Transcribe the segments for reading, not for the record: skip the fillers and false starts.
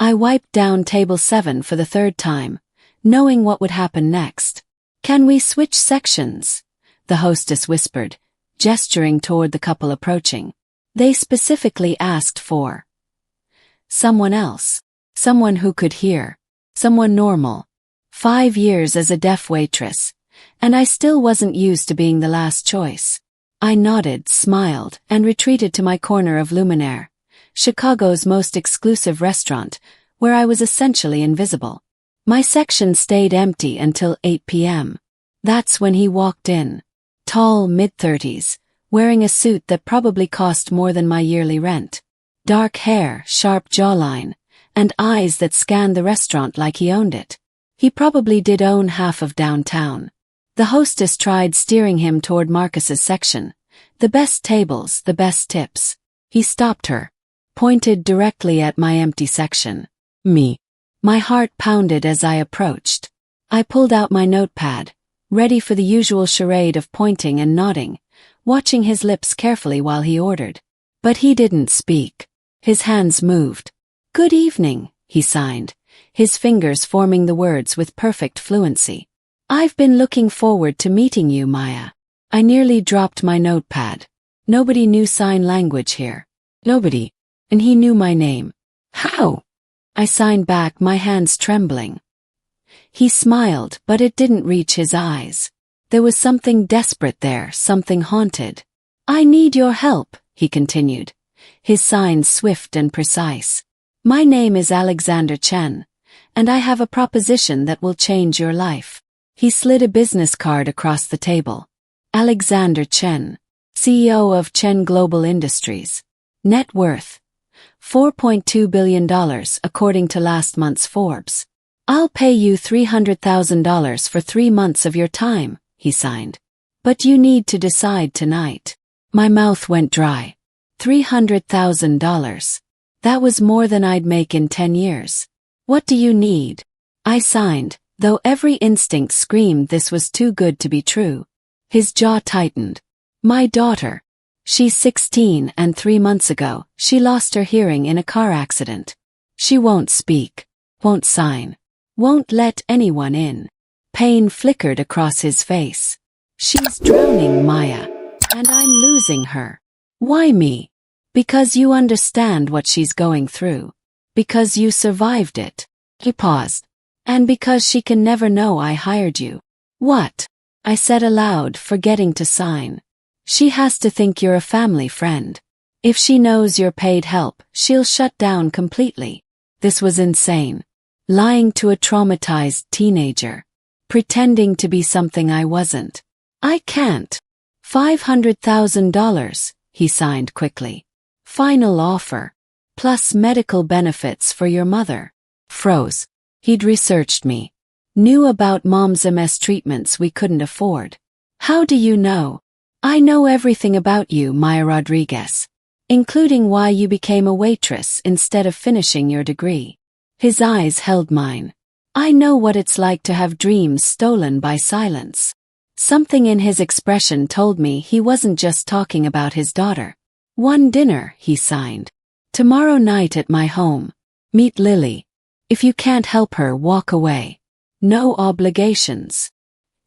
I wiped down table 7 for the third time, knowing what would happen next. "Can we switch sections?" the hostess whispered, gesturing toward the couple approaching. They specifically asked for someone else. Someone who could hear. Someone normal. 5 years as a deaf waitress, and I still wasn't used to being the last choice. I nodded, smiled, and retreated to my corner of Luminaire, Chicago's most exclusive restaurant, where I was essentially invisible. My section stayed empty until 8 p.m. That's when he walked in. Tall, mid-30s, wearing a suit that probably cost more than my yearly rent. Dark hair, sharp jawline, and eyes that scanned the restaurant like he owned it. He probably did own half of downtown. The hostess tried steering him toward Marcus's section. The best tables, the best tips. He stopped her, pointed directly at my empty section. Me. My heart pounded as I approached. I pulled out my notepad, ready for the usual charade of pointing and nodding, watching his lips carefully while he ordered. But he didn't speak. His hands moved. "Good evening," he signed, his fingers forming the words with perfect fluency. "I've been looking forward to meeting you, Maya." I nearly dropped my notepad. Nobody knew sign language here. Nobody. And he knew my name. "How?" I signed back, my hands trembling. He smiled, but it didn't reach his eyes. There was something desperate there, something haunted. "I need your help," he continued, his signs swift and precise. "My name is Alexander Chen, and I have a proposition that will change your life." He slid a business card across the table. Alexander Chen, CEO of Chen Global Industries. Net worth $4.2 billion according to last month's Forbes. "I'll pay you $300,000 for 3 months of your time," he signed. "But you need to decide tonight." My mouth went dry. $300,000. That was more than I'd make in 10 years. "What do you need?" I signed, though every instinct screamed this was too good to be true. His jaw tightened. "My daughter. She's 16 and 3 months ago, she lost her hearing in a car accident. She won't speak, won't sign, won't let anyone in." Pain flickered across his face. "She's drowning, Maya, and I'm losing her." "Why me?" "Because you understand what she's going through. Because you survived it." He paused. "And because she can never know I hired you." "What?" I said aloud, forgetting to sign. "She has to think you're a family friend. If she knows you're paid help, she'll shut down completely." This was insane. Lying to a traumatized teenager. Pretending to be something I wasn't. "I can't." $500,000, he signed quickly. "Final offer. Plus medical benefits for your mother." Froze. He'd researched me. Knew about Mom's MS treatments we couldn't afford. "How do you know?" "I know everything about you, Maya Rodriguez. Including why you became a waitress instead of finishing your degree." His eyes held mine. "I know what it's like to have dreams stolen by silence." Something in his expression told me he wasn't just talking about his daughter. "One dinner," he signed. "Tomorrow night at my home. Meet Lily. If you can't help her, walk away. No obligations."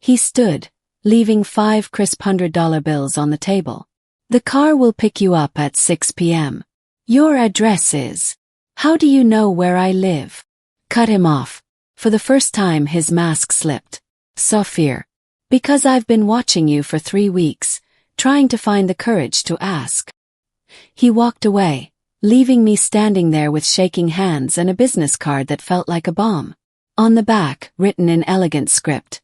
He stood, leaving 5 crisp $100 bills on the table. "The car will pick you up at 6 p.m. Your address is..." "How do you know where I live?" Cut him off. For the first time his mask slipped. Saw fear. "Because I've been watching you for 3 weeks, trying to find the courage to ask." He walked away, leaving me standing there with shaking hands and a business card that felt like a bomb. On the back, written in elegant script,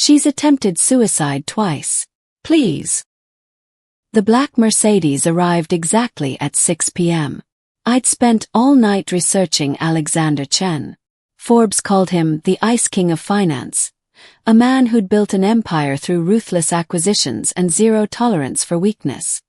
"She's attempted suicide twice. Please." The black Mercedes arrived exactly at 6 p.m. I'd spent all night researching Alexander Chen. Forbes called him the Ice King of Finance, a man who'd built an empire through ruthless acquisitions and zero tolerance for weakness.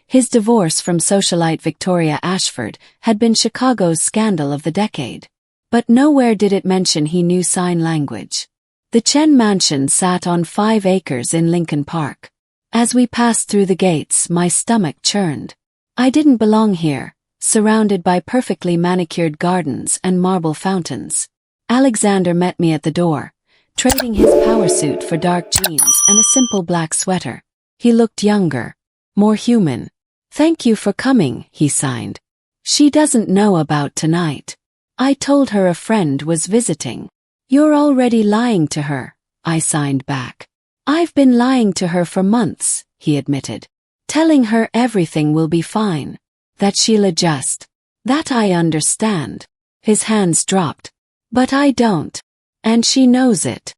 His divorce from socialite Victoria Ashford had been Chicago's scandal of the decade. But nowhere did it mention he knew sign language. The Chen mansion sat on 5 acres in Lincoln Park. As we passed through the gates, my stomach churned. I didn't belong here, surrounded by perfectly manicured gardens and marble fountains. Alexander met me at the door, trading his power suit for dark jeans and a simple black sweater. He looked younger, more human. "Thank you for coming," he signed. "She doesn't know about tonight. I told her a friend was visiting." "You're already lying to her," I signed back. "I've been lying to her for months," he admitted. "Telling her everything will be fine. That she'll adjust. That I understand." His hands dropped. "But I don't. And she knows it."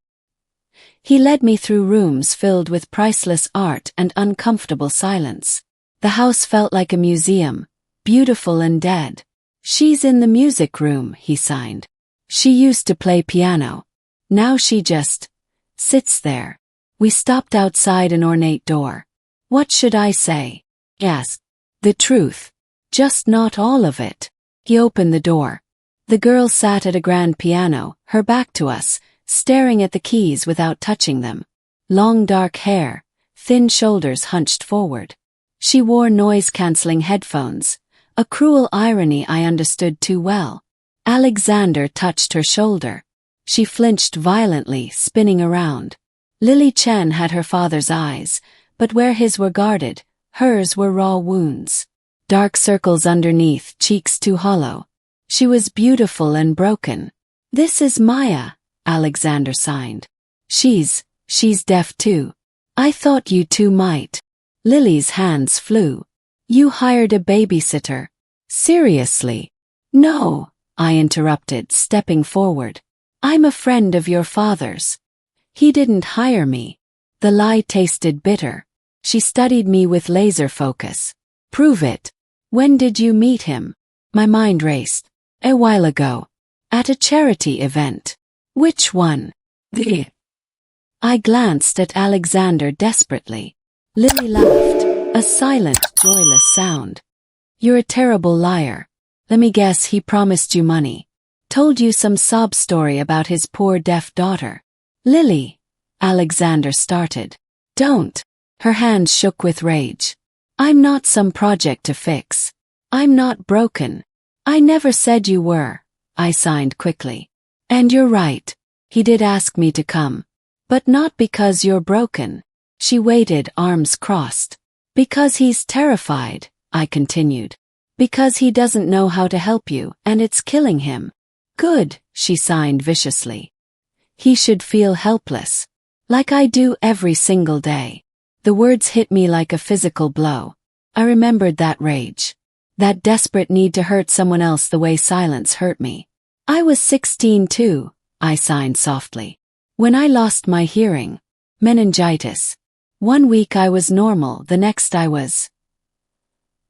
He led me through rooms filled with priceless art and uncomfortable silence. The house felt like a museum, beautiful and dead. "She's in the music room," he signed. "She used to play piano. Now she just sits there." We stopped outside an ornate door. "What should I say?" he asked. "The truth. Just not all of it." He opened the door. The girl sat at a grand piano, her back to us, staring at the keys without touching them. Long dark hair, thin shoulders hunched forward. She wore noise-canceling headphones, a cruel irony I understood too well. Alexander touched her shoulder. She flinched violently, spinning around. Chen had her father's eyes, but where his were guarded, hers were raw wounds. Dark circles underneath, cheeks too hollow. She was beautiful and broken. "This is Maya," Alexander signed. She's deaf too. I thought you two might." Lily's hands flew. "You hired a babysitter." "Seriously?" "No," I interrupted, stepping forward. "I'm a friend of your father's. He didn't hire me." The lie tasted bitter. She studied me with laser focus. "Prove it. When did you meet him?" My mind raced. "A while ago. At a charity event." "Which one?" "The..." I glanced at Alexander desperately. Lily laughed, a silent, joyless sound. "You're a terrible liar. Let me guess, he promised you money. Told you some sob story about his poor deaf daughter." "Lily," Alexander started. "Don't." Her hands shook with rage. "I'm not some project to fix. I'm not broken." "I never said you were," I signed quickly. "And you're right. He did ask me to come. But not because you're broken." She waited, arms crossed. "Because he's terrified," I continued. "Because he doesn't know how to help you, and it's killing him." "Good," she signed viciously. "He should feel helpless. Like I do every single day." The words hit me like a physical blow. I remembered that rage. That desperate need to hurt someone else the way silence hurt me. "I was 16 too," I signed softly. "When I lost my hearing. Meningitis. 1 week I was normal, the next I was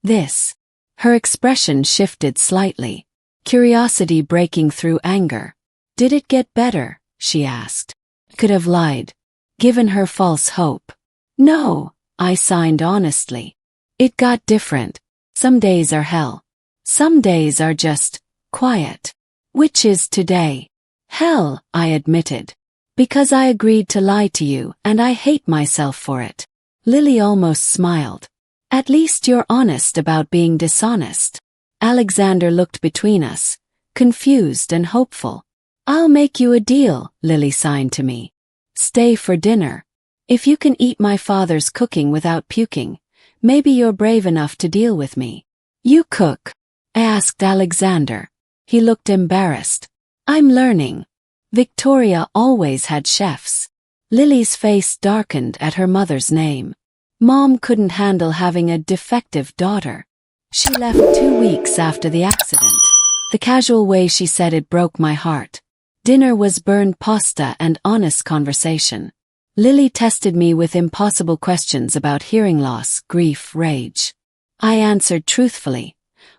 this." Her expression shifted slightly, curiosity breaking through anger. "Did it get better?" she asked. Could have lied. Given her false hope. "No," I signed honestly. "It got different. Some days are hell. Some days are just quiet." "Which is today?" "Hell," I admitted. "Because I agreed to lie to you, and I hate myself for it." Lily almost smiled. "At least you're honest about being dishonest." Alexander looked between us, confused and hopeful. "I'll make you a deal," Lily signed to me. "Stay for dinner. If you can eat my father's cooking without puking, maybe you're brave enough to deal with me." "You cook?" I asked Alexander. He looked embarrassed. "I'm learning. Victoria always had chefs." Lily's face darkened at her mother's name. Mom couldn't handle having a defective daughter. She left 2 weeks after the accident. The casual way she said it broke my heart. Dinner was burned pasta and honest conversation. Lily tested me with impossible questions about hearing loss, grief, rage. I answered truthfully,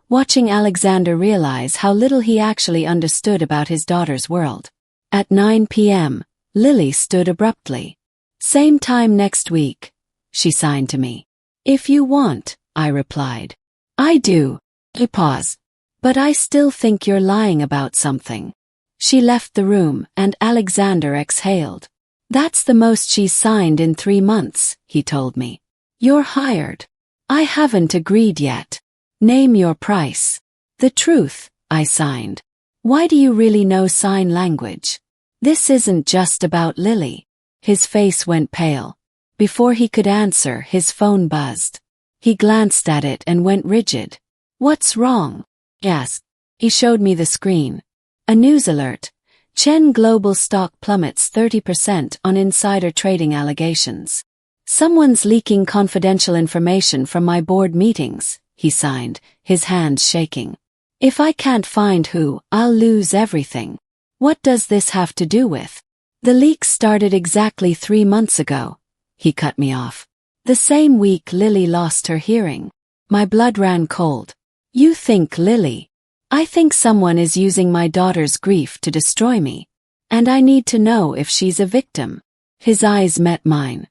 watching Alexander realize how little he actually understood about his daughter's world. At 9 p.m., Lily stood abruptly. "Same time next week," she signed to me. "If you want," I replied. "I do." He paused. "But I still think you're lying about something." She left the room, and Alexander exhaled. "That's the most she's signed in 3 months, he told me. "You're hired." "I haven't agreed yet." "Name your price." The truth, I signed. Why do you really know sign language? This isn't just about Lily. His face went pale. Before he could answer, his phone buzzed. He glanced at it and went rigid. What's wrong? He asked. He showed me the screen. A news alert. Chen global stock plummets 30% on insider trading allegations. Someone's leaking confidential information from my board meetings, he signed, his hands shaking. If I can't find who, I'll lose everything. What does this have to do with? The leaks started exactly 3 months ago. He cut me off. The same week Lily lost her hearing. My blood ran cold. You think Lily? I think someone is using my daughter's grief to destroy me. And I need to know if she's a victim. His eyes met mine.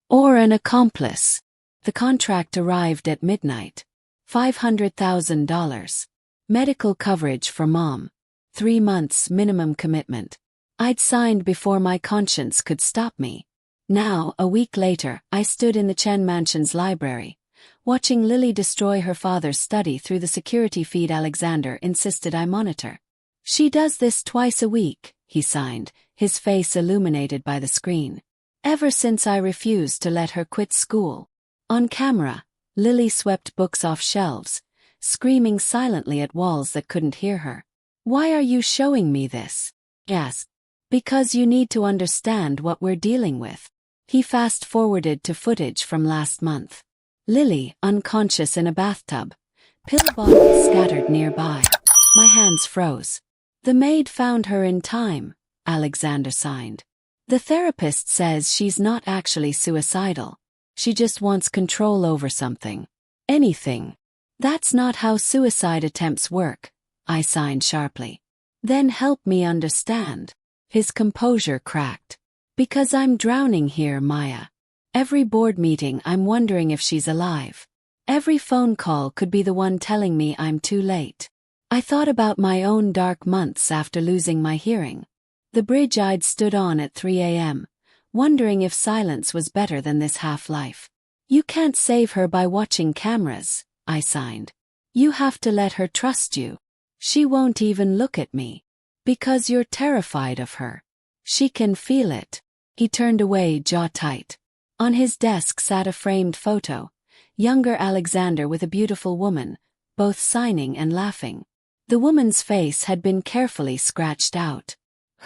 Or an accomplice. The contract arrived at midnight. $500,000. Medical coverage for Mom. 3 months minimum commitment. I'd signed before my conscience could stop me. Now, a week later, I stood in the Chen mansion's library, watching Lily destroy her father's study through the security feed Alexander insisted I monitor. She does this twice a week, he signed, his face illuminated by the screen. Ever since I refused to let her quit school. On camera, Lily swept books off shelves, screaming silently at walls that couldn't hear her. Why are you showing me this? He asked. Because you need to understand what we're dealing with. He fast-forwarded to footage from last month. Lily, unconscious in a bathtub. Pill bottles scattered nearby. My hands froze. The maid found her in time, Alexander signed. The therapist says she's not actually suicidal. She just wants control over something. Anything. That's not how suicide attempts work, I signed sharply. Then help me understand. His composure cracked. Because I'm drowning here, Maya. Every board meeting I'm wondering if she's alive. Every phone call could be the one telling me I'm too late. I thought about my own dark months after losing my hearing. The bridge I'd stood on at 3 a.m., wondering if silence was better than this half-life. You can't save her by watching cameras, I signed. You have to let her trust you. She won't even look at me. Because you're terrified of her. She can feel it. He turned away, jaw tight. On his desk sat a framed photo, younger Alexander with a beautiful woman, both signing and laughing. The woman's face had been carefully scratched out.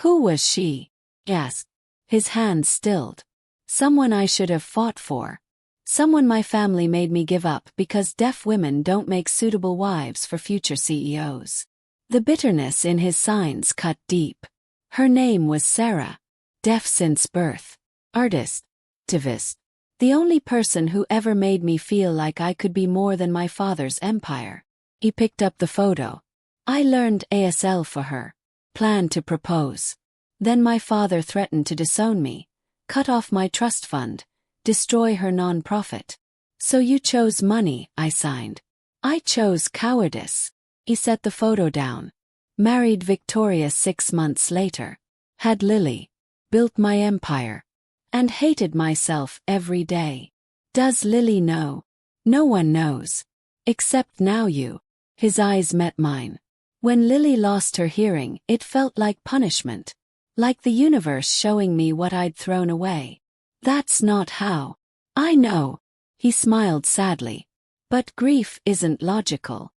Who was she? He asked. His hands stilled. Someone I should have fought for. Someone my family made me give up because deaf women don't make suitable wives for future CEOs. The bitterness in his signs cut deep. Her name was Sarah. Deaf since birth. Artist. Activist. The only person who ever made me feel like I could be more than my father's empire. He picked up the photo. I learned ASL for her. Planned to propose. Then my father threatened to disown me, cut off my trust fund, destroy her non-profit. So you chose money, I signed. I chose cowardice. He set the photo down. Married Victoria 6 months later. Had Lily. Built my empire. And hated myself every day. Does Lily know? No one knows. Except now you. His eyes met mine. When Lily lost her hearing, it felt like punishment. Like the universe showing me what I'd thrown away. That's not how. I know. He smiled sadly. But grief isn't logical.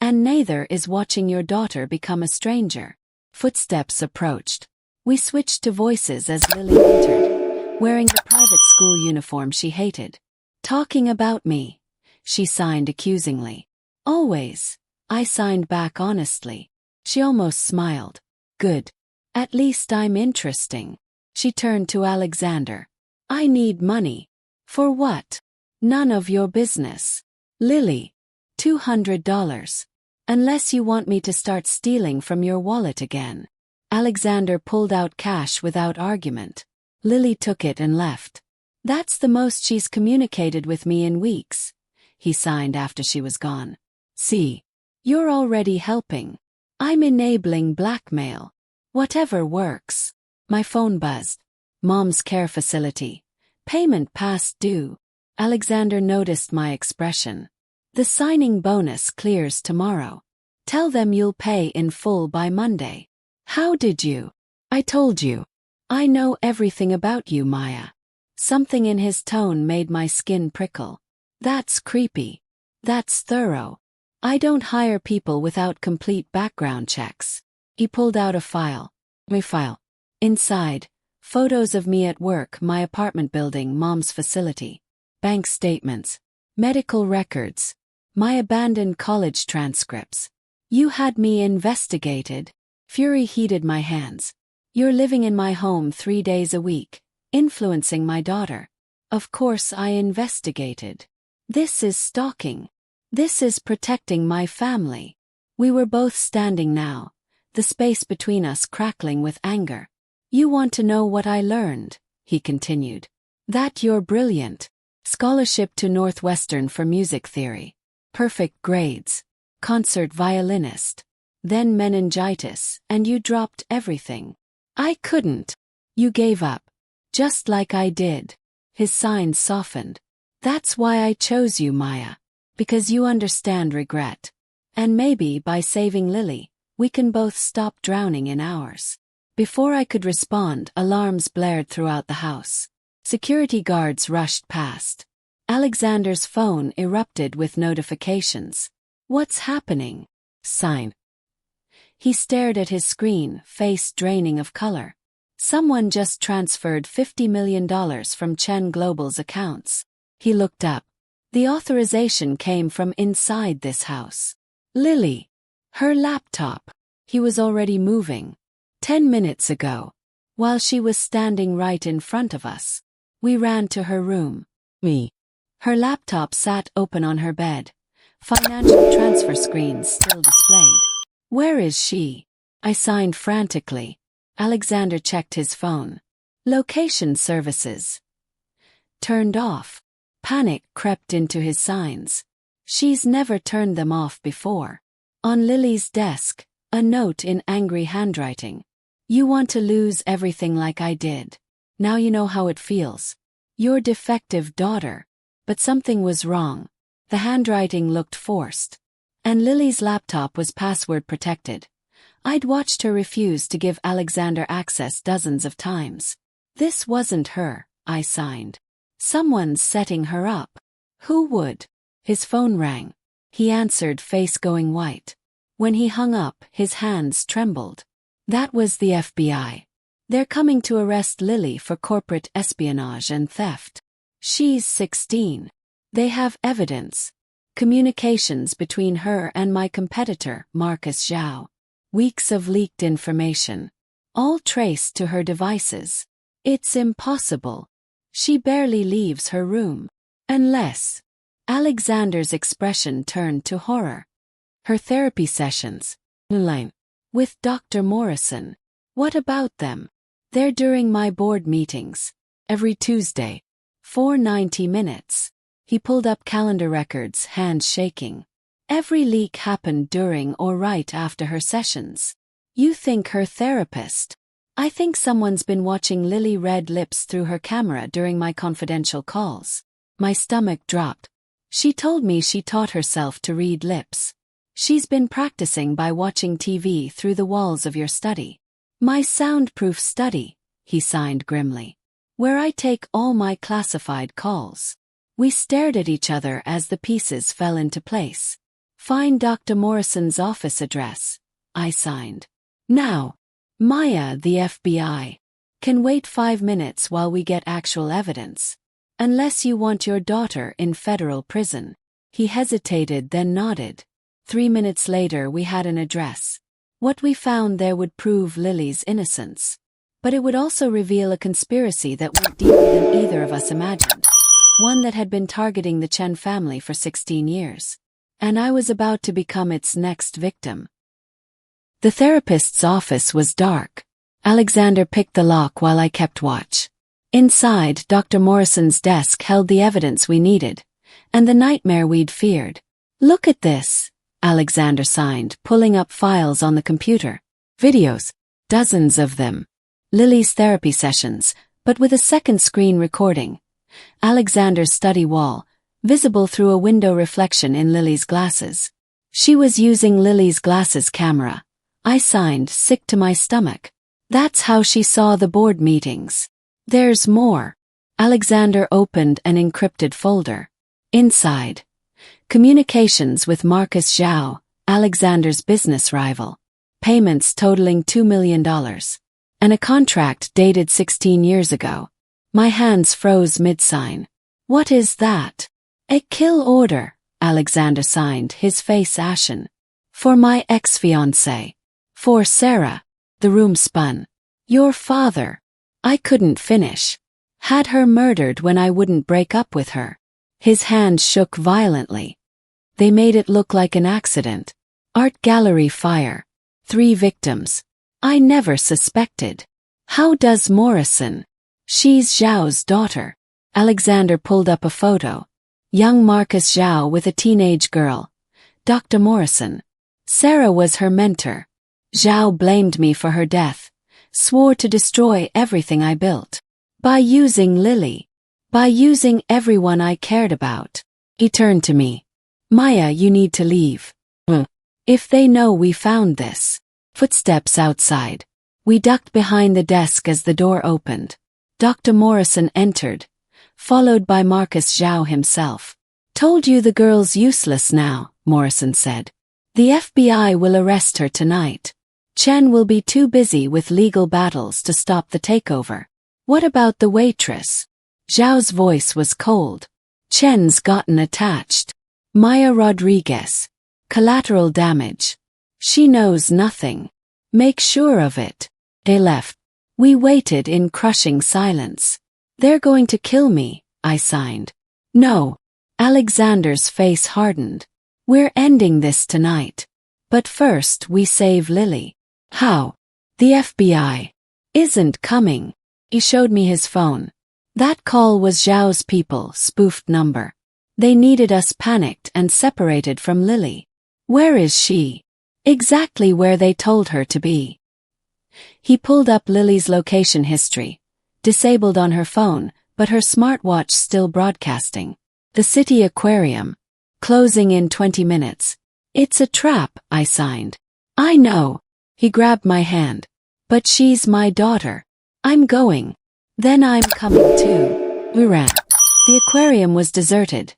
And neither is watching your daughter become a stranger. Footsteps approached. We switched to voices as Lily entered, wearing the private school uniform she hated. Talking about me. She signed accusingly. Always. I signed back honestly. She almost smiled. Good. At least I'm interesting. She turned to Alexander. I need money. For what? None of your business. Lily. $200. Unless you want me to start stealing from your wallet again. Alexander pulled out cash without argument. Lily took it and left. That's the most she's communicated with me in weeks. He signed after she was gone. See. You're already helping. I'm enabling blackmail. Whatever works. My phone buzzed. Mom's care facility. Payment past due. Alexander noticed my expression. The signing bonus clears tomorrow. Tell them you'll pay in full by Monday. How did you? I told you. I know everything about you, Maya. Something in his tone made my skin prickle. That's creepy. That's thorough. I don't hire people without complete background checks. He pulled out a file. My file. Inside, photos of me at work, my apartment building, mom's facility. Bank statements. Medical records. My abandoned college transcripts. You had me investigated. Fury heated my hands. You're living in my home 3 days a week, influencing my daughter. Of course I investigated. This is stalking. This is protecting my family. We were both standing now, the space between us crackling with anger. You want to know what I learned, he continued. That you're brilliant. Scholarship to Northwestern for music theory. Perfect grades. Concert violinist. Then meningitis, and you dropped everything. I couldn't. You gave up. Just like I did. His signs softened. That's why I chose you, Maya. Because you understand regret. And maybe by saving Lily, we can both stop drowning in ours. Before I could respond, alarms blared throughout the house. Security guards rushed past. Alexander's phone erupted with notifications. What's happening? Sign. He stared at his screen, face draining of color. Someone just transferred $50 million from Chen Global's accounts. He looked up. The authorization came from inside this house. Lily. Her laptop. He was already moving. 10 minutes ago. While she was standing right in front of us. We ran to her room. Me. Her laptop sat open on her bed. Financial transfer screens still displayed. Where is she? I signed frantically. Alexander checked his phone. Location services. Turned off. Panic crept into his signs. She's never turned them off before. On Lily's desk, a note in angry handwriting. You want to lose everything like I did. Now you know how it feels. Your defective daughter. But something was wrong. The handwriting looked forced. And Lily's laptop was password protected. I'd watched her refuse to give Alexander access dozens of times. This wasn't her, I signed. Someone's setting her up. Who would? His phone rang. He answered, face going white. When he hung up, his hands trembled. That was the FBI. They're coming to arrest Lily for corporate espionage and theft. She's 16. They have evidence. Communications between her and my competitor, Marcus Zhao. Weeks of leaked information. All traced to her devices. It's impossible. She barely leaves her room. Unless. Alexander's expression turned to horror. Her therapy sessions. Line. With Dr. Morrison. What about them? They're during my board meetings. Every Tuesday. For 90 minutes. He pulled up calendar records, hands shaking. Every leak happened during or right after her sessions. You think her therapist? I think someone's been watching Lily Red Lips through her camera during my confidential calls. My stomach dropped. She told me she taught herself to read lips. She's been practicing by watching TV through the walls of your study. My soundproof study, he signed grimly. Where I take all my classified calls. We stared at each other as the pieces fell into place. Find Dr. Morrison's office address, I signed. Now. Maya, the FBI. Can wait 5 minutes while we get actual evidence. Unless you want your daughter in federal prison. He hesitated, then nodded. 3 minutes later we had an address. What we found there would prove Lily's innocence. But it would also reveal a conspiracy that went deeper than either of us imagined. One that had been targeting the Chen family for 16 years. And I was about to become its next victim. The therapist's office was dark. Alexander picked the lock while I kept watch. Inside, Dr. Morrison's desk held the evidence we needed, and the nightmare we'd feared. Look at this, Alexander signed, pulling up files on the computer. Videos. Dozens of them. Lily's therapy sessions, but with a second screen recording. Alexander's study wall, visible through a window reflection in Lily's glasses. She was using Lily's glasses camera. I signed, sick to my stomach. That's how she saw the board meetings. There's more. Alexander opened an encrypted folder. Inside. Communications with Marcus Zhao, Alexander's business rival. Payments totaling $2 million. And a contract dated 16 years ago. My hands froze mid-sign. What is that? A kill order, Alexander signed, his face ashen. For my ex-fiancée. For Sarah. The room spun. Your father. I couldn't finish. Had her murdered when I wouldn't break up with her. His hand shook violently. They made it look like an accident. Art gallery fire. 3 victims. I never suspected. How does Morrison? She's Zhao's daughter. Alexander pulled up a photo. Young Marcus Zhao with a teenage girl. Dr. Morrison. Sarah was her mentor. Zhao blamed me for her death. Swore to destroy everything I built. By using Lily. By using everyone I cared about. He turned to me. Maya, you need to leave. If they know we found this. Footsteps outside. We ducked behind the desk as the door opened. Dr. Morrison entered, followed by Marcus Zhao himself. Told you the girl's useless now, Morrison said. The FBI will arrest her tonight. Chen will be too busy with legal battles to stop the takeover. What about the waitress? Zhao's voice was cold. Chen's gotten attached. Maya Rodriguez. Collateral damage. She knows nothing. Make sure of it. They left. We waited in crushing silence. They're going to kill me, I signed. No. Alexander's face hardened. We're ending this tonight. But first we save Lily. How? The FBI isn't coming. He showed me his phone. That call was Zhao's people, spoofed number. They needed us panicked and separated from Lily. Where is she? Exactly where they told her to be. He pulled up Lily's location history. Disabled on her phone, but her smartwatch still broadcasting. The city aquarium. Closing in 20 minutes. It's a trap, I signed. I know. He grabbed my hand. But she's my daughter. I'm going. Then I'm coming too. We ran. The aquarium was deserted.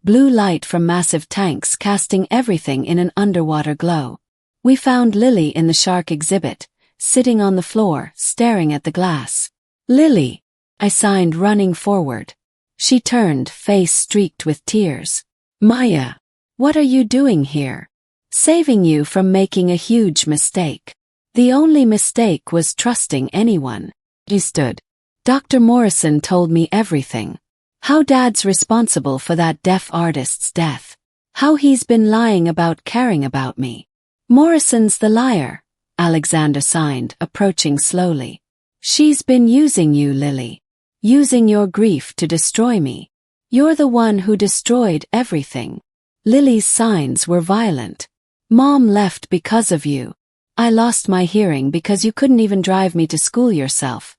Blue light from massive tanks casting everything in an underwater glow. We found Lily in the shark exhibit, sitting on the floor, staring at the glass. Lily! I signed, running forward. She turned, face streaked with tears. Maya! What are you doing here? Saving you from making a huge mistake. The only mistake was trusting anyone. He stood. Dr. Morrison told me everything. How Dad's responsible for that deaf artist's death. How he's been lying about caring about me. Morrison's the liar, Alexander signed, approaching slowly. She's been using you, Lily. Using your grief to destroy me. You're the one who destroyed everything. Lily's signs were violent. Mom left because of you. I lost my hearing because you couldn't even drive me to school yourself.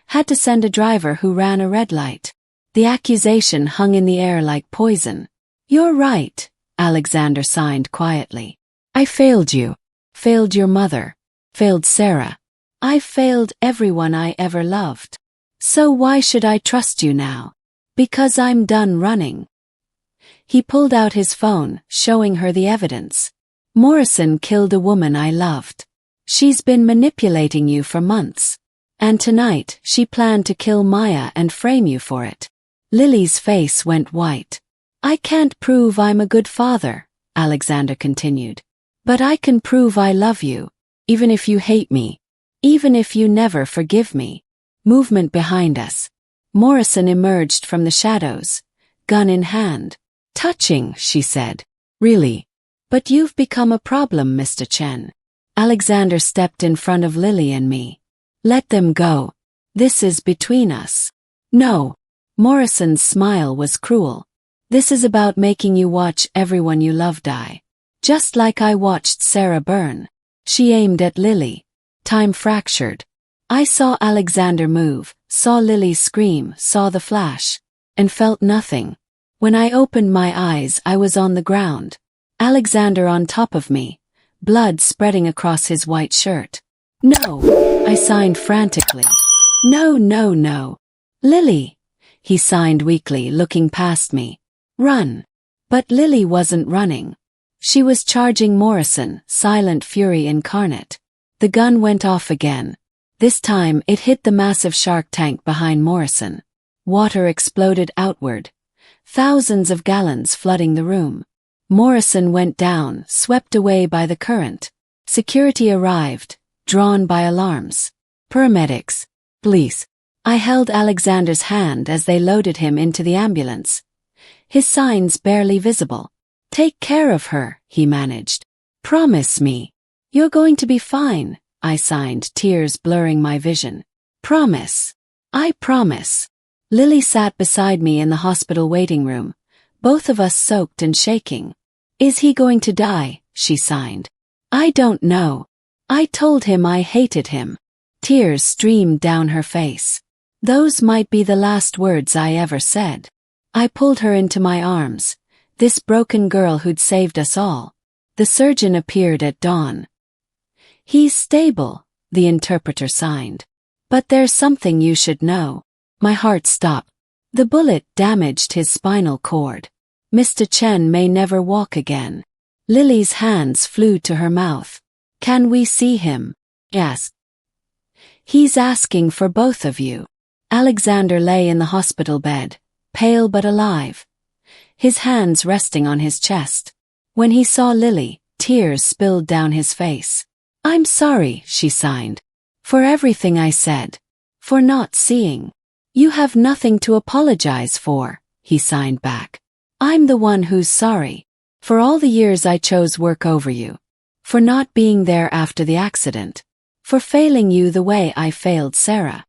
Had to send a driver who ran a red light. The accusation hung in the air like poison. You're right, Alexander signed quietly. I failed you. Failed your mother. Failed Sarah. I failed everyone I ever loved. So why should I trust you now? Because I'm done running. He pulled out his phone, showing her the evidence. Morrison killed a woman I loved. She's been manipulating you for months. And tonight, she planned to kill Maya and frame you for it. Lily's face went white. I can't prove I'm a good father, Alexander continued. But I can prove I love you, even if you hate me. Even if you never forgive me. Movement behind us. Morrison emerged from the shadows, gun in hand. Touching, she said. Really? But you've become a problem, Mr. Chen. Alexander stepped in front of Lily and me. Let them go. This is between us. No. Morrison's smile was cruel. This is about making you watch everyone you love die. Just like I watched Sarah burn. She aimed at Lily. Time fractured. I saw Alexander move, saw Lily scream, saw the flash, and felt nothing. When I opened my eyes, I was on the ground. Alexander on top of me, blood spreading across his white shirt. No, I signed frantically. No, no, no. Lily, he signed weakly, looking past me. Run. But Lily wasn't running. She was charging Morrison, silent fury incarnate. The gun went off again. This time it hit the massive shark tank behind Morrison. Water exploded outward, thousands of gallons flooding the room. Morrison went down, swept away by the current. Security arrived, drawn by alarms. Paramedics. Police. I held Alexander's hand as they loaded him into the ambulance. His signs barely visible. Take care of her, he managed. Promise me. You're going to be fine, I signed, tears blurring my vision. Promise. I promise. Lily sat beside me in the hospital waiting room, both of us soaked and shaking. Is he going to die? She signed. I don't know. I told him I hated him. Tears streamed down her face. Those might be the last words I ever said. I pulled her into my arms, this broken girl who'd saved us all. The surgeon appeared at dawn. He's stable, the interpreter signed. But there's something you should know. My heart stopped. The bullet damaged his spinal cord. Mr. Chen may never walk again. Lily's hands flew to her mouth. Can we see him? Yes. He's asking for both of you. Alexander lay in the hospital bed, pale but alive, his hands resting on his chest. When he saw Lily, tears spilled down his face. I'm sorry, she signed. For everything I said. For not seeing. You have nothing to apologize for, he signed back. I'm the one who's sorry. For all the years I chose work over you. For not being there after the accident. For failing you the way I failed Sarah.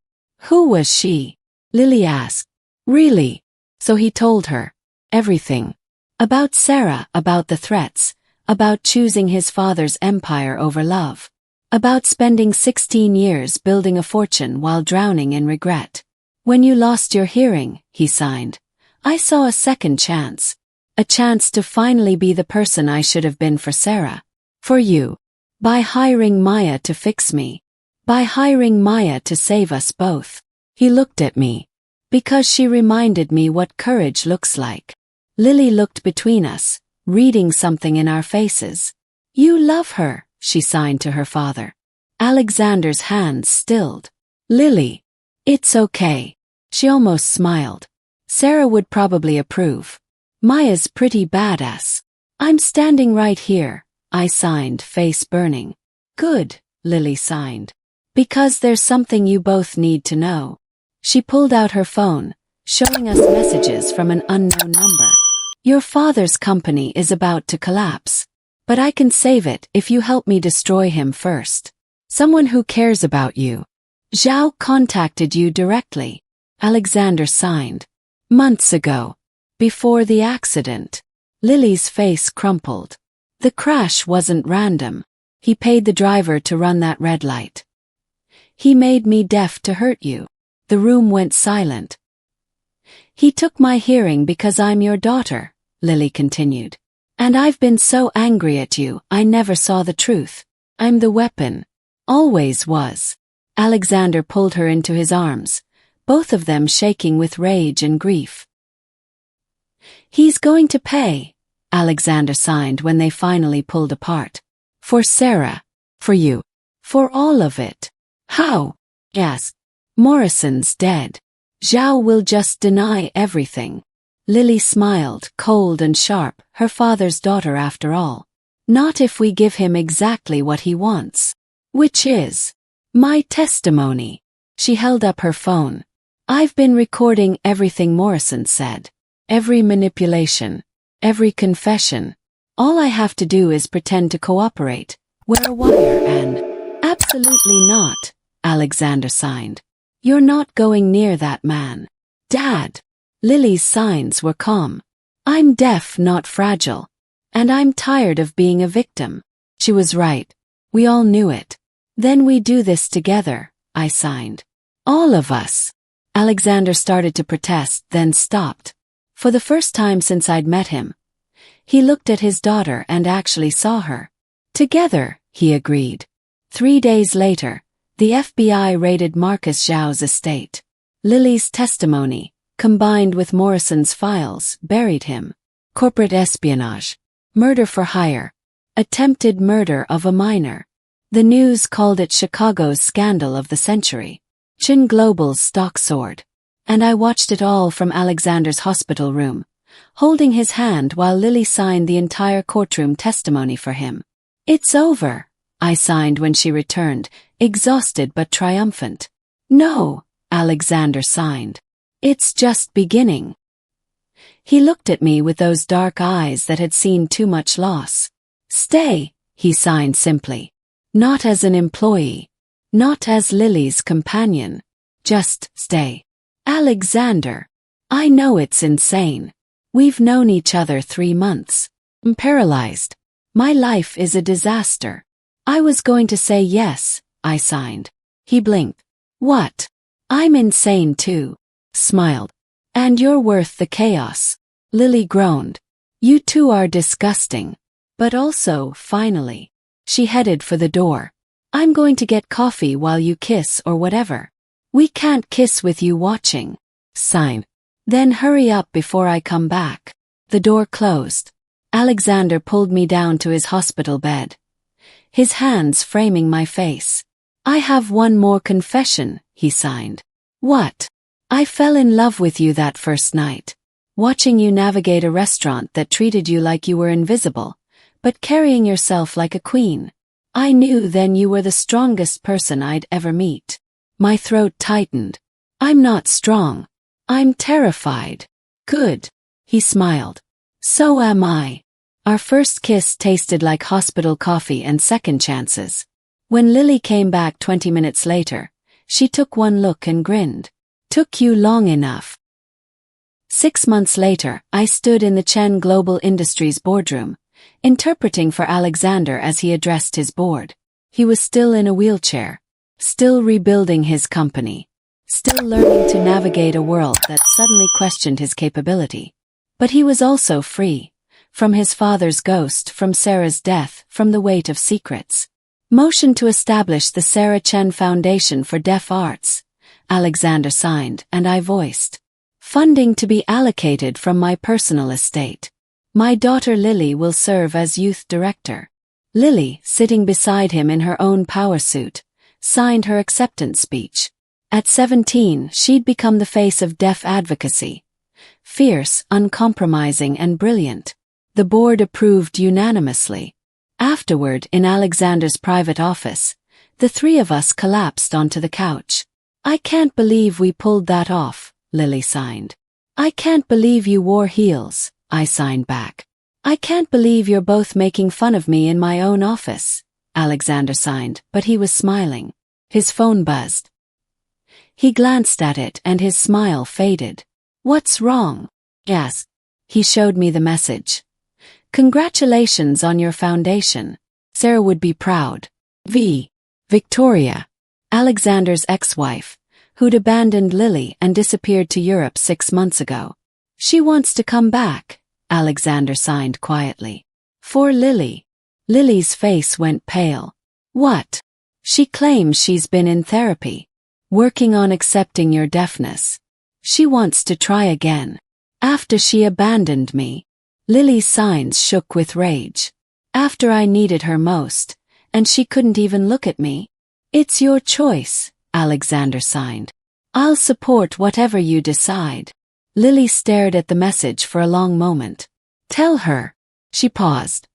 Who was she? Lily asked. Really? So he told her. Everything. About Sarah, about the threats, about choosing his father's empire over love. About spending 16 years building a fortune while drowning in regret. When you lost your hearing, he signed, I saw a second chance. A chance to finally be the person I should have been for Sarah. For you. By hiring Maya to fix me. By hiring Maya to save us both. He looked at me. Because she reminded me what courage looks like. Lily looked between us, reading something in our faces. You love her, she signed to her father. Alexander's hands stilled. Lily. It's okay. She almost smiled. Sarah would probably approve. Maya's pretty badass. I'm standing right here, I signed, face burning. Good, Lily signed. Because there's something you both need to know. She pulled out her phone, showing us messages from an unknown number. Your father's company is about to collapse. But I can save it if you help me destroy him first. Someone who cares about you. Zhao contacted you directly. Alexander signed. Months ago. Before the accident. Lily's face crumpled. The crash wasn't random. He paid the driver to run that red light. He made me deaf to hurt you. The room went silent. He took my hearing because I'm your daughter, Lily continued. And I've been so angry at you, I never saw the truth. I'm the weapon. Always was. Alexander pulled her into his arms, both of them shaking with rage and grief. He's going to pay, Alexander signed when they finally pulled apart. For Sarah. For you. For all of it. How? Yes. Morrison's dead. Zhao will just deny everything. Lily smiled, cold and sharp, her father's daughter after all. Not if we give him exactly what he wants. Which is my testimony. She held up her phone. I've been recording everything Morrison said. Every manipulation. Every confession. All I have to do is pretend to cooperate. Wear a wire and... Absolutely not, Alexander signed. You're not going near that man. Dad. Lily's signs were calm. I'm deaf, not fragile. And I'm tired of being a victim. She was right. We all knew it. Then we do this together, I signed. All of us. Alexander started to protest, then stopped. For the first time since I'd met him, He looked at his daughter and actually saw her. Together, he agreed. 3 days later, the FBI raided Marcus Zhao's estate. Lily's testimony, combined with Morrison's files, buried him. Corporate espionage. Murder for hire. Attempted murder of a minor. The news called it Chicago's scandal of the century. Chen Global's stock soared. And I watched it all from Alexander's hospital room, holding his hand while Lily signed the entire courtroom testimony for him. "It's over," I signed when she returned, exhausted but triumphant. "No," Alexander signed. "It's just beginning." He looked at me with those dark eyes that had seen too much loss. "Stay," he signed simply. "Not as an employee. Not as Lily's companion. Just stay." "Alexander, I know it's insane. We've known each other 3 months. I'm paralyzed. My life is a disaster." I was going to say yes, I signed. He blinked. "What?" "I'm insane too." Smiled. "And you're worth the chaos." Lily groaned. "You two are disgusting. But also, finally." She headed for the door. "I'm going to get coffee while you kiss or whatever." "We can't kiss with you watching." Sign. "Then hurry up before I come back." The door closed. Alexander pulled me down to his hospital bed, his hands framing my face. "I have one more confession," he signed. "What?" "I fell in love with you that first night. Watching you navigate a restaurant that treated you like you were invisible, but carrying yourself like a queen. I knew then you were the strongest person I'd ever meet." My throat tightened. "I'm not strong. I'm terrified." "Good." He smiled. "So am I." Our first kiss tasted like hospital coffee and second chances. When Lily came back 20 minutes later, she took one look and grinned. "Took you long enough." 6 months later, I stood in the Chen Global Industries boardroom, interpreting for Alexander as he addressed his board. He was still in a wheelchair, still rebuilding his company, still learning to navigate a world that suddenly questioned his capability. But he was also free, from his father's ghost, from Sarah's death, from the weight of secrets. "Motion to establish the Sarah Chen Foundation for Deaf Arts," Alexander signed, and I voiced. "Funding to be allocated from my personal estate. My daughter Lily will serve as youth director." Lily, sitting beside him in her own power suit, signed her acceptance speech. At 17, she'd become the face of deaf advocacy. Fierce, uncompromising, and brilliant. The board approved unanimously. Afterward, in Alexander's private office, the 3 of us collapsed onto the couch. "I can't believe we pulled that off," Lily signed. "I can't believe you wore heels," I signed back. "I can't believe you're both making fun of me in my own office," Alexander signed, but he was smiling. His phone buzzed. He glanced at it and his smile faded. "What's wrong?" "Yes." He showed me the message. "Congratulations on your foundation. Sarah would be proud. Victoria, Alexander's ex-wife, who'd abandoned Lily and disappeared to Europe 6 months ago. She wants to come back," Alexander signed quietly. "For Lily." Lily's face went pale. "What?" "She claims she's been in therapy, working on accepting your deafness. She wants to try again. After she abandoned me." Lily's signs shook with rage. "After I needed her most, and she couldn't even look at me?" "It's your choice," Alexander signed. "I'll support whatever you decide." Lily stared at the message for a long moment. "Tell her." She paused.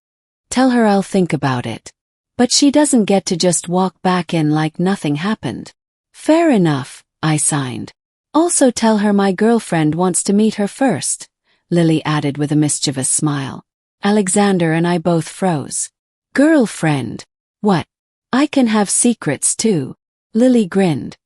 "Tell her I'll think about it. But she doesn't get to just walk back in like nothing happened." "Fair enough," I signed. "Also tell her my girlfriend wants to meet her first," Lily added with a mischievous smile. Alexander and I both froze. "Girlfriend? What? I can have secrets too." Lily grinned.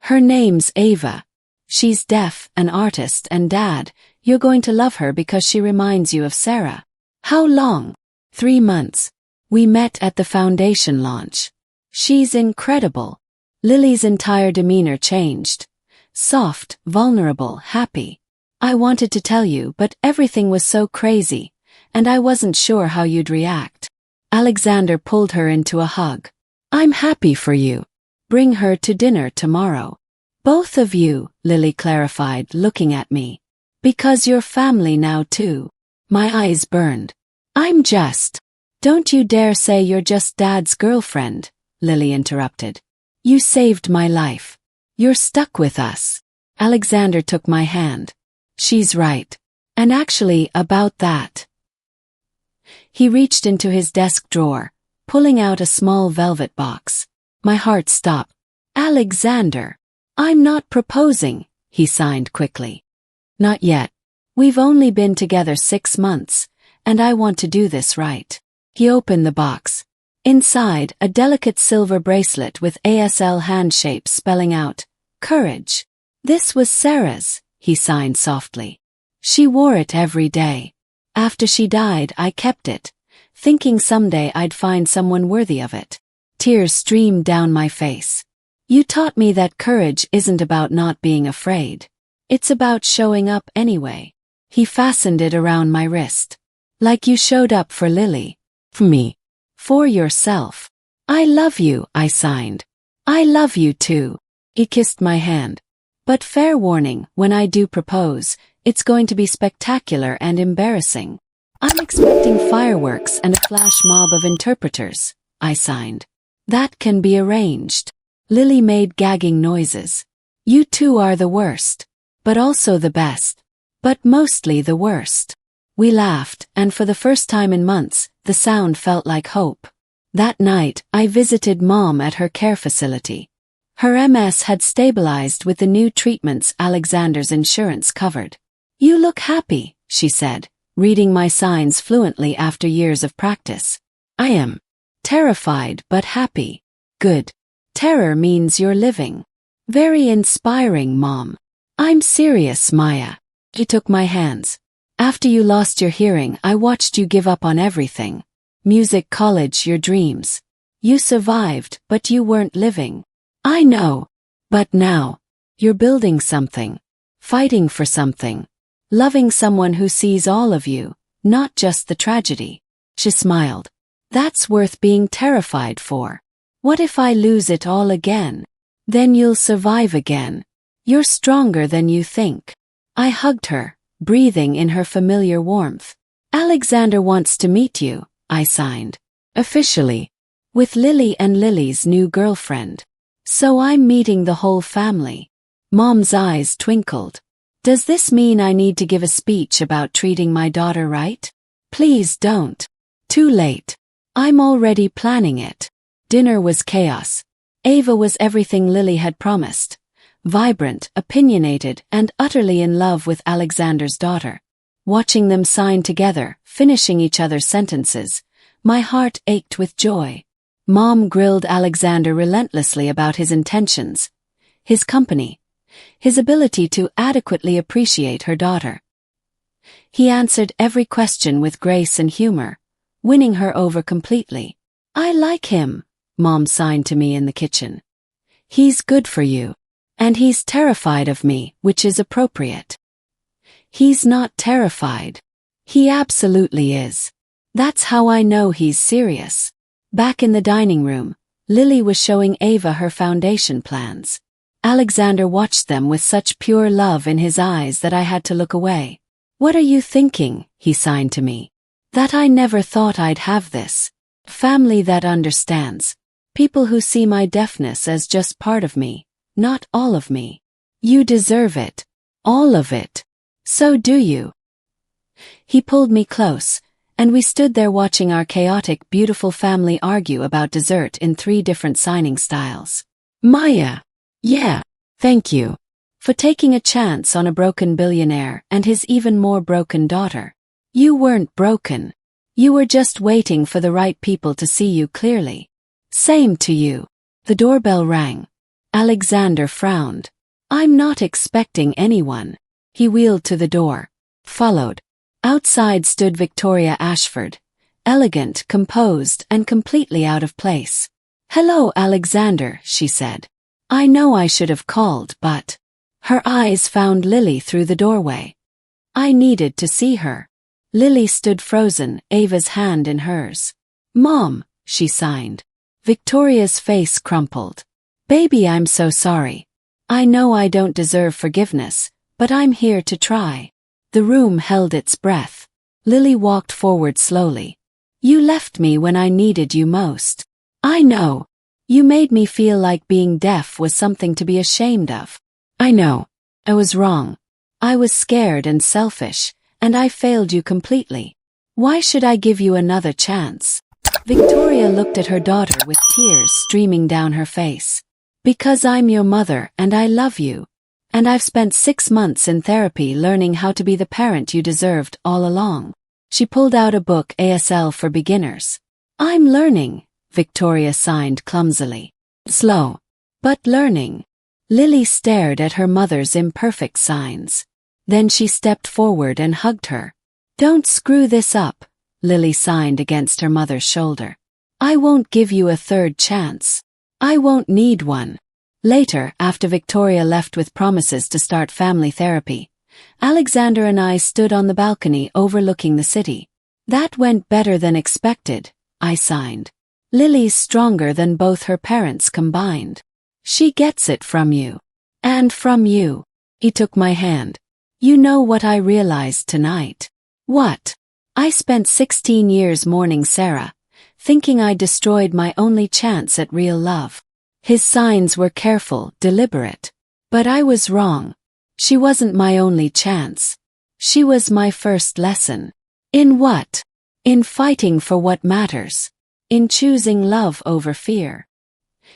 "Her name's Ava. She's deaf, an artist, and Dad, you're going to love her because she reminds you of Sarah." "How long?" 3 months. We met at the foundation launch. "She's incredible." Lily's entire demeanor changed. Soft, vulnerable, happy. "I wanted to tell you, but everything was so crazy," and I wasn't sure how you'd react. Alexander pulled her into a hug. I'm happy for you. Bring her to dinner tomorrow. Both of you, Lily clarified, looking at me. Because you're family now too. My eyes burned. I'm just. Don't you dare say you're just Dad's girlfriend, Lily interrupted. You saved my life. You're stuck with us. Alexander took my hand. She's right. And actually, about that. He reached into his desk drawer, pulling out a small velvet box. My heart stopped. Alexander. I'm not proposing, he signed quickly. Not yet. We've only been together 6 months, and I want to do this right. He opened the box. Inside, a delicate silver bracelet with ASL hand shapes spelling out, courage. This was Sarah's, he signed softly. She wore it every day. After she died, I kept it, thinking someday I'd find someone worthy of it. Tears streamed down my face. You taught me that courage isn't about not being afraid. It's about showing up anyway. He fastened it around my wrist. Like you showed up for Lily. For me. For yourself. I love you, I signed. I love you too. He kissed my hand. But fair warning, when I do propose, it's going to be spectacular and embarrassing. I'm expecting fireworks and a flash mob of interpreters, I signed. That can be arranged. Lily made gagging noises. You two are the worst. But also the best. But mostly the worst. We laughed, and for the first time in months, the sound felt like hope. That night, I visited Mom at her care facility. Her MS had stabilized with the new treatments Alexander's insurance covered. You look happy, she said, reading my signs fluently after years of practice. I am. Terrified but happy. Good. Terror means you're living. Very inspiring, Mom. I'm serious, Maya. She took my hands. After you lost your hearing, I watched you give up on everything. Music, college, your dreams. You survived, but you weren't living. I know. But now, you're building something. Fighting for something. Loving someone who sees all of you, not just the tragedy. She smiled. That's worth being terrified for. What if I lose it all again? Then you'll survive again. You're stronger than you think. I hugged her, breathing in her familiar warmth. Alexander wants to meet you, I signed. Officially. With Lily and Lily's new girlfriend. So I'm meeting the whole family. Mom's eyes twinkled. Does this mean I need to give a speech about treating my daughter right? Please don't. Too late. I'm already planning it. Dinner was chaos. Ava was everything Lily had promised. Vibrant, opinionated, and utterly in love with Alexander's daughter. Watching them sign together, finishing each other's sentences, my heart ached with joy. Mom grilled Alexander relentlessly about his intentions, his company, his ability to adequately appreciate her daughter. He answered every question with grace and humor, winning her over completely. I like him, Mom signed to me in the kitchen. He's good for you. And he's terrified of me, which is appropriate. He's not terrified. He absolutely is. That's how I know he's serious. Back in the dining room, Lily was showing Ava her foundation plans. Alexander watched them with such pure love in his eyes that I had to look away. What are you thinking? He signed to me. That I never thought I'd have this. Family that understands. People who see my deafness as just part of me. Not all of me. You deserve it. All of it. So do you. He pulled me close, and we stood there watching our chaotic, beautiful family argue about dessert in 3 different signing styles. Maya. Yeah, thank you. For taking a chance on a broken billionaire and his even more broken daughter. You weren't broken. You were just waiting for the right people to see you clearly. Same to you. The doorbell rang. Alexander frowned. I'm not expecting anyone. He wheeled to the door. Followed. Outside stood Victoria Ashford. Elegant, composed, and completely out of place. Hello, Alexander, she said. I know I should have called, but... Her eyes found Lily through the doorway. I needed to see her. Lily stood frozen, Ava's hand in hers. "Mom," she signed. Victoria's face crumpled. "Baby, I'm so sorry. I know I don't deserve forgiveness, but I'm here to try." The room held its breath. Lily walked forward slowly. "You left me when I needed you most. I know. You made me feel like being deaf was something to be ashamed of. I know. I was wrong. I was scared and selfish, and I failed you completely. Why should I give you another chance?" Victoria looked at her daughter with tears streaming down her face. "Because I'm your mother and I love you. And I've spent 6 months in therapy learning how to be the parent you deserved all along." She pulled out a book, ASL for Beginners. "I'm learning," Victoria signed clumsily. "Slow. But learning." Lily stared at her mother's imperfect signs. Then she stepped forward and hugged her. "Don't screw this up," Lily signed against her mother's shoulder. "I won't give you a third chance. I won't need one." Later, after Victoria left with promises to start family therapy, Alexander and I stood on the balcony overlooking the city. "That went better than expected," I signed. "Lily's stronger than both her parents combined. She gets it from you. And from you." He took my hand. "You know what I realized tonight?" "What?" "I spent 16 years mourning Sarah, thinking I destroyed my only chance at real love." His signs were careful, deliberate. "But I was wrong. She wasn't my only chance. She was my first lesson." "In what?" "In fighting for what matters. In choosing love over fear."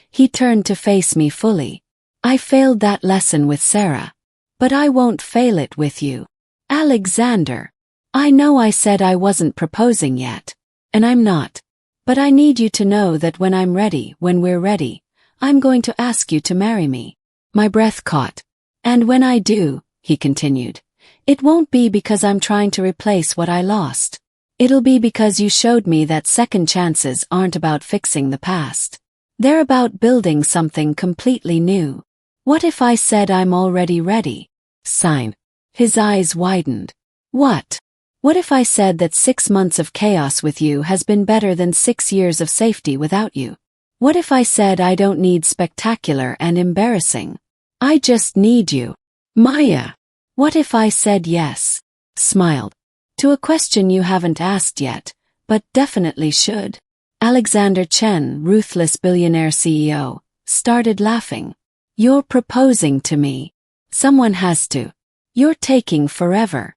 He turned to face me fully. "I failed that lesson with Sarah. But I won't fail it with you. Alexander. I know I said I wasn't proposing yet. And I'm not. But I need you to know that when I'm ready, when we're ready, I'm going to ask you to marry me." My breath caught. "And when I do," he continued, "it won't be because I'm trying to replace what I lost. It'll be because you showed me that second chances aren't about fixing the past. They're about building something completely new." "What if I said I'm already ready?" Sign. His eyes widened. "What? What if I said that 6 months of chaos with you has been better than 6 years of safety without you? What if I said I don't need spectacular and embarrassing? I just need you? Maya." "What if I said yes?" Smiled. "To a question you haven't asked yet, but definitely should." Alexander Chen, ruthless billionaire CEO, started laughing. "You're proposing to me. Someone has to. You're taking forever."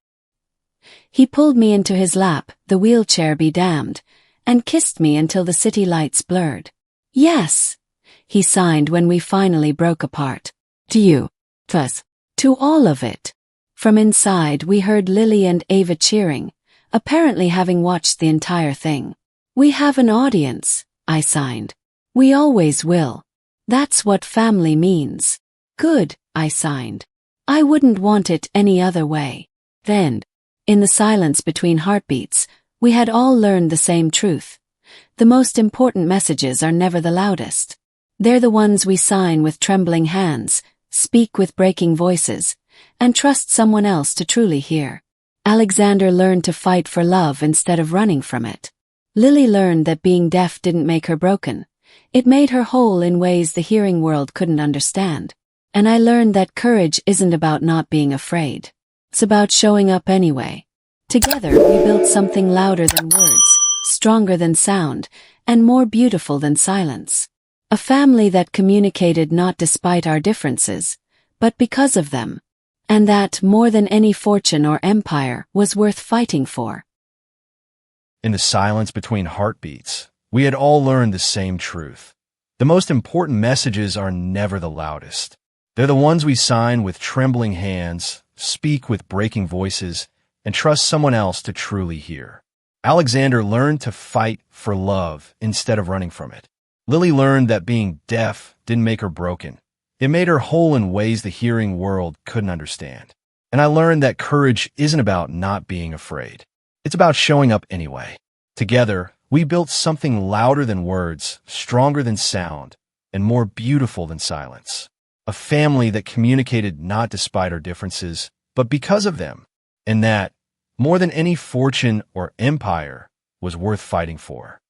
He pulled me into his lap, the wheelchair be damned, and kissed me until the city lights blurred. "Yes," he signed when we finally broke apart. "To you. To us. To all of it." From inside we heard Lily and Ava cheering, apparently having watched the entire thing. "We have an audience," I signed. "We always will. That's what family means." "Good," I signed. "I wouldn't want it any other way." Then, in the silence between heartbeats, we had all learned the same truth. The most important messages are never the loudest. They're the ones we sign with trembling hands, speak with breaking voices, and trust someone else to truly hear. Alexander learned to fight for love instead of running from it. Lily learned that being deaf didn't make her broken. It made her whole in ways the hearing world couldn't understand. And I learned that courage isn't about not being afraid. It's about showing up anyway. Together we built something louder than words, stronger than sound, and more beautiful than silence. A family that communicated not despite our differences, but because of them. And that, more than any fortune or empire, was worth fighting for. In the silence between heartbeats, we had all learned the same truth. The most important messages are never the loudest. They're the ones we sign with trembling hands, speak with breaking voices, and trust someone else to truly hear. Alexander learned to fight for love instead of running from it. Lily learned that being deaf didn't make her broken. It made her whole in ways the hearing world couldn't understand. And I learned that courage isn't about not being afraid. It's about showing up anyway. Together, we built something louder than words, stronger than sound, and more beautiful than silence. A family that communicated not despite our differences, but because of them. And that, more than any fortune or empire, was worth fighting for.